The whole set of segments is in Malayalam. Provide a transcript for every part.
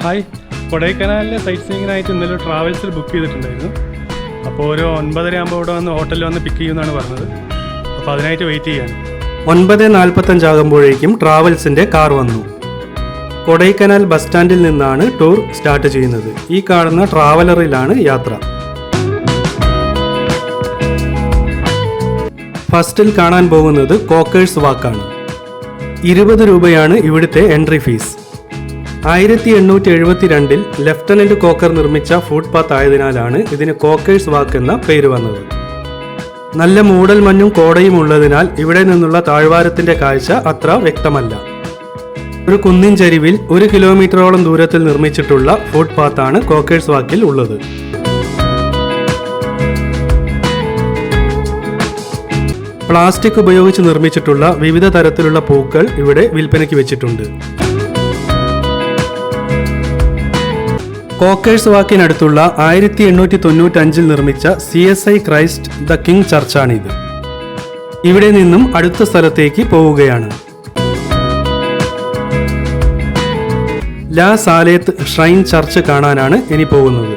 ഹായ്, കൊടൈക്കനാലിലെ സൈറ്റ് സീയിങ്ങിനായിട്ട് ഇന്നലെ ട്രാവൽസിൽ ബുക്ക് ചെയ്തിട്ടുണ്ടായിരുന്നു. അപ്പോൾ ഒരു 9:30 ആകുമ്പോൾ ഇവിടെ വന്ന് ഹോട്ടലിൽ വന്ന് പിക്ക് ചെയ്യുമെന്നാണ് പറഞ്ഞത്. അപ്പോൾ അതിനായിട്ട് വെയിറ്റ് ചെയ്യാണ്. 9:45 ആകുമ്പോഴേക്കും ട്രാവൽസിൻ്റെ കാർ വന്നു. കൊടൈക്കനാൽ ബസ് സ്റ്റാൻഡിൽ നിന്നാണ് ടൂർ സ്റ്റാർട്ട് ചെയ്യുന്നത്. ഈ കാണുന്ന ട്രാവലറിലാണ് യാത്ര. ഫസ്റ്റിൽ കാണാൻ പോകുന്നത് കോക്കേഴ്സ് വാക്കാണ്. 20 രൂപയാണ് ഇവിടുത്തെ എൻട്രി ഫീസ്. 1872 ലെഫ്റ്റനന്റ് കോക്കർ നിർമ്മിച്ച ഫുട്പാത്ത് ആയതിനാലാണ് ഇതിന് കോക്കേഴ്സ് വാക്ക് എന്ന പേര് വന്നത്. നല്ല മൂടൽ മഞ്ഞും കോടയും ഉള്ളതിനാൽ ഇവിടെ നിന്നുള്ള താഴ്വാരത്തിന്റെ കാഴ്ച അത്ര വ്യക്തമല്ല. ഒരു കുന്നിൻ ചരിവിൽ 1 കിലോമീറ്ററോളം ദൂരത്തിൽ നിർമ്മിച്ചിട്ടുള്ള ഫുട്പാത്താണ് കോക്കേഴ്സ് വാക്കിൽ ഉള്ളത്. പ്ലാസ്റ്റിക് ഉപയോഗിച്ച് നിർമ്മിച്ചിട്ടുള്ള വിവിധ തരത്തിലുള്ള പൂക്കൾ ഇവിടെ വിൽപ്പനയ്ക്ക് വെച്ചിട്ടുണ്ട്. കോക്കേഴ്സ് വാക്കിനടുത്തുള്ള 1895 നിർമ്മിച്ച CSI ക്രൈസ്റ്റ് ദ കിങ് ചർച്ചാണിത്. ഇവിടെ നിന്നും അടുത്ത സ്ഥലത്തേക്ക് പോവുകയാണ്. ലാ സാലേത്ത് ഷ്രൈൻ ചർച്ച് കാണാനാണ് ഇനി പോകുന്നത്.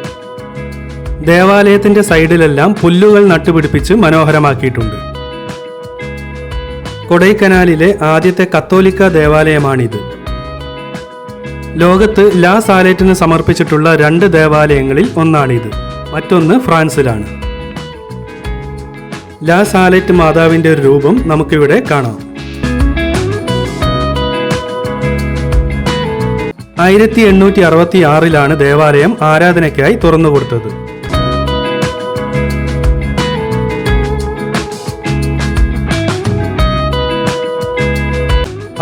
ദേവാലയത്തിന്റെ സൈഡിലെല്ലാം പുല്ലുകൾ നട്ടുപിടിപ്പിച്ച് മനോഹരമാക്കിയിട്ടുണ്ട്. കൊടൈക്കനാലിലെ ആദ്യത്തെ കത്തോലിക്ക ദേവാലയമാണിത്. ലോകത്ത് ലാ സാലേറ്റിന് സമർപ്പിച്ചിട്ടുള്ള 2 ദേവാലയങ്ങളിൽ ഒന്നാണിത്. മറ്റൊന്ന് ഫ്രാൻസിലാണ്. ലാ സാലേറ്റ് മാതാവിന്റെ ഒരു രൂപം നമുക്കിവിടെ കാണാം. 1866 ദേവാലയം ആരാധനയ്ക്കായി തുറന്നുകൊടുത്തത്.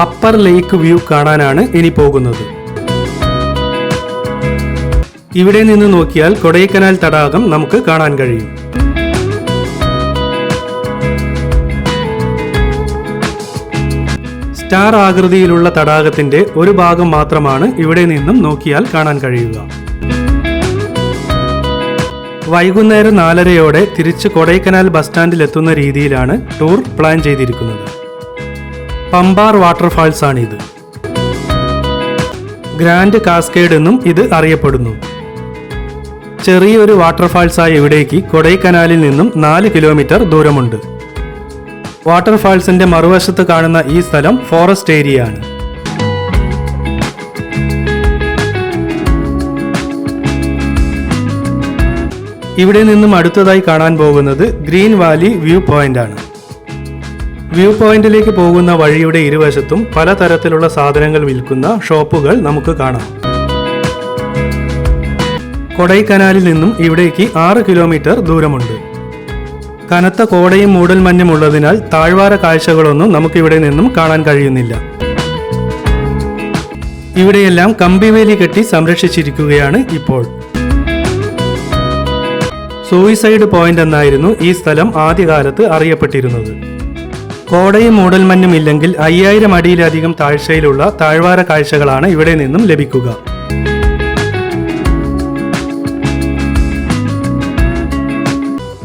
അപ്പർ ലേക്ക് വ്യൂ കാണാനാണ് ഇനി പോകുന്നത്. ഇവിടെ നിന്ന് നോക്കിയാൽ കൊടൈക്കനാൽ തടാകം നമുക്ക് കാണാൻ കഴിയും. സ്റ്റാർ ആകൃതിയിലുള്ള തടാകത്തിന്റെ ഒരു ഭാഗം മാത്രമാണ് ഇവിടെ നിന്നും നോക്കിയാൽ കാണാൻ കഴിയുക. വൈകുന്നേരം 4:30 തിരിച്ച് കൊടൈക്കനാൽ ബസ് സ്റ്റാൻഡിൽ എത്തുന്ന രീതിയിലാണ് ടൂർ പ്ലാൻ ചെയ്തിരിക്കുന്നത്. പമ്പാർ വാട്ടർഫാൾസ് ആണിത്. ഗ്രാൻഡ് കാസ്കേഡ് എന്നും ഇത് അറിയപ്പെടുന്നു. ചെറിയൊരു വാട്ടർഫാൾസായ ഇവിടേക്ക് കൊടൈക്കനാലിൽ നിന്നും 4 കിലോമീറ്റർ ദൂരമുണ്ട്. വാട്ടർഫാൾസിന്റെ മറുവശത്ത് കാണുന്ന ഈ സ്ഥലം ഫോറസ്റ്റ് ഏരിയയാണ്. ഇവിടെ നിന്നും അടുത്തതായി കാണാൻ പോകുന്നത് ഗ്രീൻ വാലി വ്യൂ പോയിന്റ് ആണ്. വ്യൂ പോയിന്റിലേക്ക് പോകുന്ന വഴിയുടെ ഇരുവശത്തും പലതരത്തിലുള്ള സാധനങ്ങൾ വിൽക്കുന്ന ഷോപ്പുകൾ നമുക്ക് കാണാം. കൊടൈക്കനാലിൽ നിന്നും ഇവിടേക്ക് 6 കിലോമീറ്റർ ദൂരമുണ്ട്. കനത്ത കോടയും മൂടൽമഞ്ഞും ഉള്ളതിനാൽ താഴ്വാര കാഴ്ചകളൊന്നും നമുക്കിവിടെ നിന്നും കാണാൻ കഴിയുന്നില്ല. ഇവിടെയെല്ലാം കമ്പിവേലി കെട്ടി സംരക്ഷിച്ചിരിക്കുകയാണ് ഇപ്പോൾ. സൂയിസൈഡ് പോയിന്റ് എന്നായിരുന്നു ഈ സ്ഥലം ആദ്യകാലത്ത് അറിയപ്പെട്ടിരുന്നത്. കോടയും മൂടൽമഞ്ഞും ഇല്ലെങ്കിൽ 5000 അടിയിലധികം താഴ്ചയിലുള്ള താഴ്വാര കാഴ്ചകളാണ് ഇവിടെ നിന്നും ലഭിക്കുക.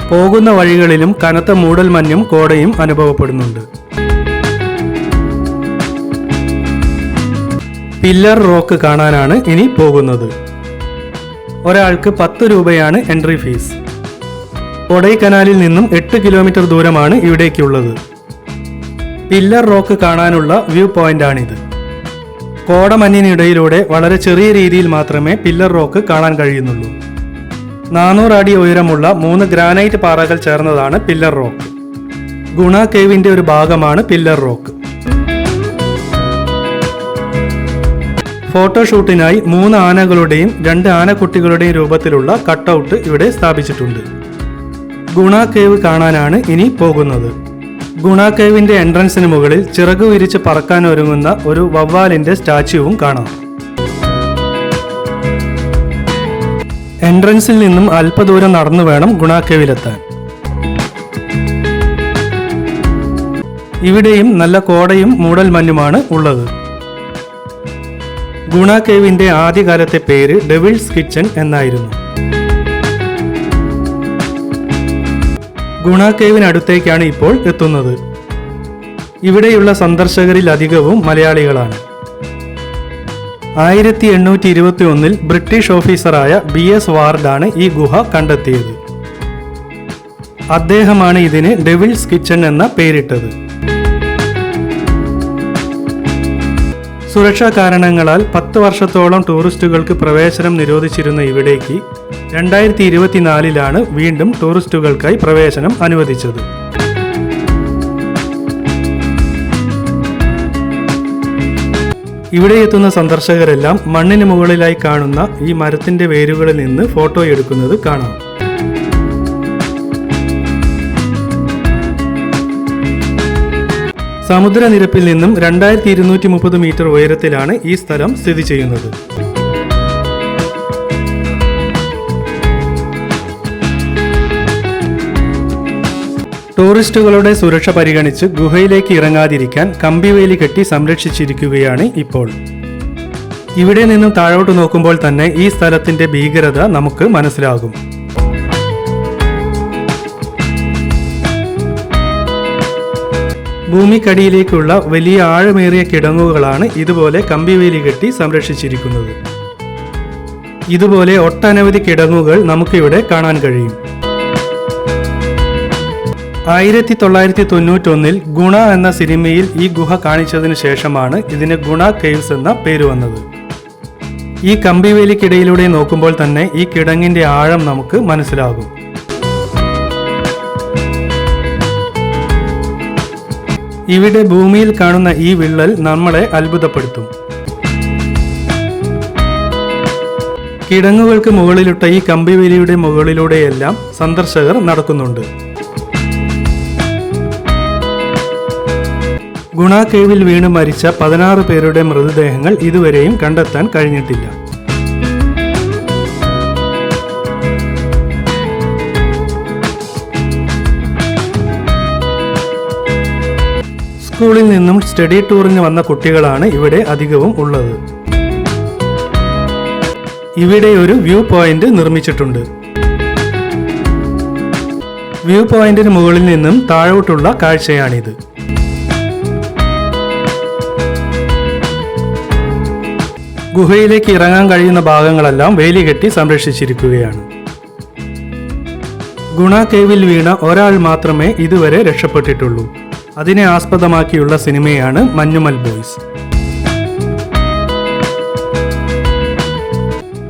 പോകുന്ന വഴികളിലും കനത്ത മൂടൽമഞ്ഞും കോടയും അനുഭവപ്പെടുന്നുണ്ട്. പില്ലർ റോക്ക് കാണാനാണ് ഇനി പോകുന്നത്. ഒരാൾക്ക് 10 രൂപയാണ് എൻട്രി ഫീസ്. കൊടൈക്കനാലിൽ നിന്നും 8 കിലോമീറ്റർ ദൂരമാണ് ഇവിടേക്കുള്ളത്. പില്ലർ റോക്ക് കാണാനുള്ള വ്യൂ പോയിന്റാണിത്. കോടമഞ്ഞിനിടയിലൂടെ വളരെ ചെറിയ രീതിയിൽ മാത്രമേ പില്ലർ റോക്ക് കാണാൻ കഴിയുന്നുള്ളൂ. 400 അടി ഉയരമുള്ള 3 ഗ്രാനൈറ്റ് പാറകൾ ചേർന്നതാണ് പില്ലർ റോക്ക്. ഗുണ കേവിന്റെ ഒരു ഭാഗമാണ് പില്ലർ റോക്ക്. ഫോട്ടോഷൂട്ടിനായി 3 ആനകളുടെയും 2 ആനക്കുട്ടികളുടെയും രൂപത്തിലുള്ള കട്ടൗട്ട് ഇവിടെ സ്ഥാപിച്ചിട്ടുണ്ട്. ഗുണ കേവ് കാണാനാണ് ഇനി പോകുന്നത്. ഗുണ കേവിന്റെ എൻട്രൻസിന് മുകളിൽ ചിറകു വിരിച്ച് പറക്കാൻ ഒരുങ്ങുന്ന ഒരു വവ്വാലിന്റെ സ്റ്റാച്യുവും കാണാം. എൻട്രൻസിൽ നിന്നും അല്പദൂരം നടന്നു വേണം ഗുണ കേവിലെത്താൻ. ഇവിടെയും നല്ല കോടയും മൂടൽമഞ്ഞുമാണ് ഉള്ളത്. ഗുണ കേവിന്റെ ആദ്യകാലത്തെ പേര് ഡെവിൾസ് കിച്ചൺ എന്നായിരുന്നു. ഗുണ കേവിനടുത്തേക്കാണ് ഇപ്പോൾ എത്തുന്നത്. ഇവിടെയുള്ള സന്ദർശകരിൽ അധികവും മലയാളികളാണ്. 1821 ബ്രിട്ടീഷ് ഓഫീസറായ BS വാർഡാണ് ഈ ഗുഹ കണ്ടെത്തിയത്. അദ്ദേഹമാണ് ഇതിന് ഡെവിൾസ് കിച്ചൺ എന്ന പേരിട്ടത്. സുരക്ഷാ കാരണങ്ങളാൽ 10 വർഷത്തോളം ടൂറിസ്റ്റുകൾക്ക് പ്രവേശനം നിരോധിച്ചിരുന്ന ഇവിടേക്ക് 2024 വീണ്ടും ടൂറിസ്റ്റുകൾക്കായി പ്രവേശനം അനുവദിച്ചത്. ഇവിടെ എത്തുന്ന സന്ദർശകരെല്ലാം മണ്ണിന് മുകളിലായി കാണുന്ന ഈ മരത്തിന്റെ വേരുകളിൽ നിന്ന് ഫോട്ടോ എടുക്കുന്നത് കാണാം. സമുദ്രനിരപ്പിൽ നിന്നും 2230 മീറ്റർ ഉയരത്തിലാണ് ഈ സ്ഥലം സ്ഥിതി ചെയ്യുന്നത്. ടൂറിസ്റ്റുകളുടെ സുരക്ഷ പരിഗണിച്ച് ഗുഹയിലേക്ക് ഇറങ്ങാതിരിക്കാൻ കമ്പിവേലി കെട്ടി സംരക്ഷിച്ചിരിക്കുകയാണ് ഇപ്പോൾ. ഇവിടെ നിന്നും താഴോട്ട് നോക്കുമ്പോൾ തന്നെ ഈ സ്ഥലത്തിന്റെ ഭീകരത നമുക്ക് മനസ്സിലാകും. ഭൂമിക്കടിയിലേക്കുള്ള വലിയ ആഴമേറിയ കിടങ്ങുകളാണ് ഇതുപോലെ കമ്പിവേലി കെട്ടി സംരക്ഷിച്ചിരിക്കുന്നത്. ഇതുപോലെ ഒട്ടനവധി കിടങ്ങുകൾ നമുക്കിവിടെ കാണാൻ കഴിയും. 1991 ഗുണ എന്ന സിനിമയിൽ ഈ ഗുഹ കാണിച്ചതിനു ശേഷമാണ് ഇതിന് ഗുണ കേവ്സ് എന്ന പേര് വന്നത്. ഈ കമ്പിവേലിക്കിടയിലൂടെ നോക്കുമ്പോൾ തന്നെ ഈ കിടങ്ങിന്റെ ആഴം നമുക്ക് മനസ്സിലാകും. ഇവിടെ ഭൂമിയിൽ കാണുന്ന ഈ വിള്ളൽ നമ്മളെ അത്ഭുതപ്പെടുത്തും. കിടങ്ങുകൾക്ക് മുകളിലിട്ട ഈ കമ്പിവേലിയുടെ മുകളിലൂടെയെല്ലാം സന്ദർശകർ നടക്കുന്നുണ്ട്. ഗുണ കേവിൽ വീണ് മരിച്ച 16 പേരുടെ മൃതദേഹങ്ങൾ ഇതുവരെയും കണ്ടെത്താൻ കഴിഞ്ഞിട്ടില്ല. സ്കൂളിൽ നിന്നും സ്റ്റഡി ടൂറിന് വന്ന കുട്ടികളാണ് ഇവിടെ അധികവും ഉള്ളത്. ഇവിടെ ഒരു വ്യൂ പോയിന്റ് നിർമ്മിച്ചിട്ടുണ്ട്. വ്യൂ പോയിന്റിന് മുകളിൽ നിന്നും താഴോട്ടുള്ള കാഴ്ചയാണിത്. ഗുഹയിലേക്ക് ഇറങ്ങാൻ കഴിയുന്ന ഭാഗങ്ങളെല്ലാം വേലി കെട്ടി സംരക്ഷിച്ചിരിക്കുകയാണ്. ഗുണ കേവിൽ വീണ ഒരാൾ മാത്രമേ ഇതുവരെ രക്ഷപ്പെട്ടിട്ടുള്ളൂ. അതിനെ ആസ്പദമാക്കിയുള്ള സിനിമയാണ് മഞ്ഞുമൽ ബോയ്സ്.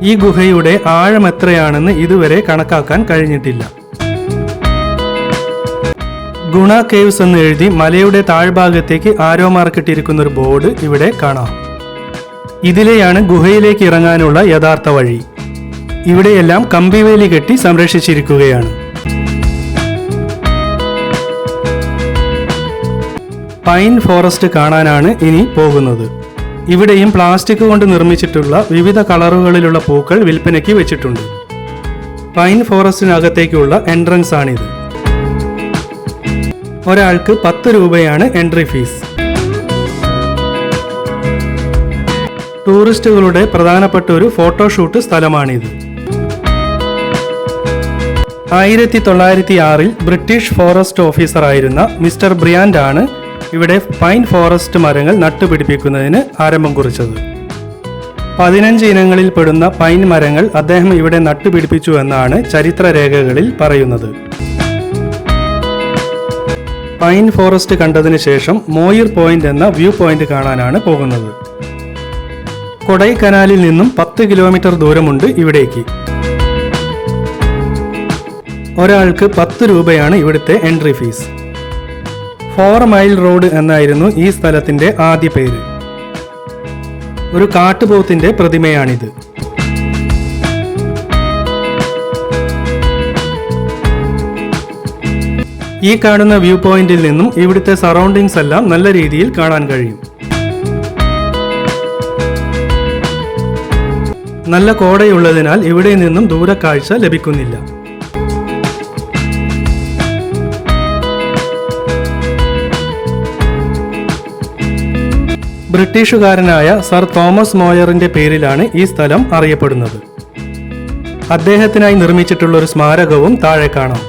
ഈ ഗുഹയുടെ ആഴം എത്രയാണെന്ന് ഇതുവരെ കണക്കാക്കാൻ കഴിഞ്ഞിട്ടില്ല. ഗുണ കേവ്സ് എന്ന് എഴുതി മലയുടെ താഴ്ഭാഗത്തേക്ക് ആരോ മാർക്കിട്ടിരിക്കുന്ന ഒരു ബോർഡ് ഇവിടെ കാണാം. ഇതിലെയാണ് ഗുഹയിലേക്ക് ഇറങ്ങാനുള്ള യഥാർത്ഥ വഴി. ഇവിടെയെല്ലാം കമ്പിവേലി കെട്ടി സംരക്ഷിച്ചിരിക്കുകയാണ്. പൈൻ ഫോറസ്റ്റ് കാണാനാണ് ഇനി പോകുന്നത്. ഇവിടെയും പ്ലാസ്റ്റിക് കൊണ്ട് നിർമ്മിച്ചിട്ടുള്ള വിവിധ കളറുകളിലുള്ള പൂക്കൾ വിൽപ്പനയ്ക്ക് വെച്ചിട്ടുണ്ട്. പൈൻ ഫോറസ്റ്റിനകത്തേക്കുള്ള എൻട്രൻസ് ആണിത്. ഒരാൾക്ക് 10 രൂപയാണ് എൻട്രി ഫീസ്. ടൂറിസ്റ്റുകളുടെ പ്രധാനപ്പെട്ട ഒരു ഫോട്ടോഷൂട്ട് സ്ഥലമാണിത്. 1906 ബ്രിട്ടീഷ് ഫോറസ്റ്റ് ഓഫീസറായിരുന്ന മിസ്റ്റർ ബ്രിയാൻഡ് ആണ് ഇവിടെ പൈൻ ഫോറസ്റ്റ് മരങ്ങൾ നട്ടുപിടിപ്പിക്കുന്നതിന് ആരംഭം കുറിച്ചത്. 15 ഇനങ്ങളിൽ പെടുന്ന പൈൻ മരങ്ങൾ അദ്ദേഹം ഇവിടെ നട്ടുപിടിപ്പിച്ചു എന്നാണ് ചരിത്രരേഖകളിൽ പറയുന്നത്. പൈൻ ഫോറസ്റ്റ് കണ്ടതിന് ശേഷം മോയിർ പോയിന്റ് എന്ന വ്യൂ പോയിന്റ് കാണാനാണ് പോകുന്നത്. കൊടൈക്കനാലിൽ നിന്നും 10 കിലോമീറ്റർ ദൂരമുണ്ട് ഇവിടേക്ക്. ഒരാൾക്ക് 10 രൂപയാണ് ഇവിടുത്തെ എൻട്രി ഫീസ്. 4 മൈൽ റോഡ് എന്നായിരുന്നു ഈ സ്ഥലത്തിന്റെ ആദ്യ പേര്. ഒരു കാട്ടുപോത്തിന്റെ പ്രതിമയാണിത്. ഈ കാണുന്ന വ്യൂ പോയിന്റിൽ നിന്നും ഇവിടുത്തെ സറൗണ്ടിങ്സ് എല്ലാം നല്ല രീതിയിൽ കാണാൻ കഴിയും. നല്ല കോടയുള്ളതിനാൽ ഇവിടെ നിന്നും ദൂരക്കാഴ്ച ലഭിക്കുന്നില്ല. ബ്രിട്ടീഷുകാരനായ സർ തോമസ് മോയറിന്റെ പേരിലാണ് ഈ സ്ഥലം അറിയപ്പെടുന്നത്. അദ്ദേഹത്തിനായി നിർമ്മിച്ചിട്ടുള്ള ഒരു സ്മാരകവും താഴെ കാണാം.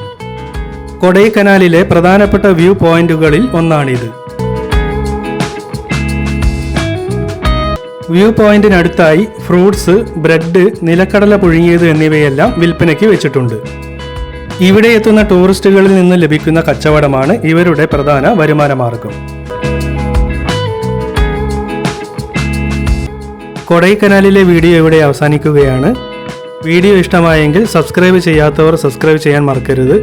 കൊടൈക്കനാലിലെ പ്രധാനപ്പെട്ട വ്യൂ പോയിന്റുകളിൽ ഒന്നാണിത്. വ്യൂ പോയിന്റിനടുത്തായി ഫ്രൂട്ട്സ്, ബ്രെഡ്, നിലക്കടല പുഴുങ്ങിയത് എന്നിവയെല്ലാം വിൽപ്പനയ്ക്ക് വെച്ചിട്ടുണ്ട്. ഇവിടെ എത്തുന്ന ടൂറിസ്റ്റുകളിൽ നിന്ന് ലഭിക്കുന്ന കച്ചവടമാണ് ഇവരുടെ പ്രധാന വരുമാന മാർഗം. കൊടൈക്കനാലിലെ വീഡിയോ ഇവിടെ അവസാനിക്കുകയാണ്. വീഡിയോ ഇഷ്ടമായെങ്കിൽ സബ്സ്ക്രൈബ് ചെയ്യാത്തവർ സബ്സ്ക്രൈബ് ചെയ്യാൻ മറക്കരുത്.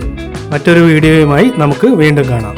മറ്റൊരു വീഡിയോയുമായി നമുക്ക് വീണ്ടും കാണാം.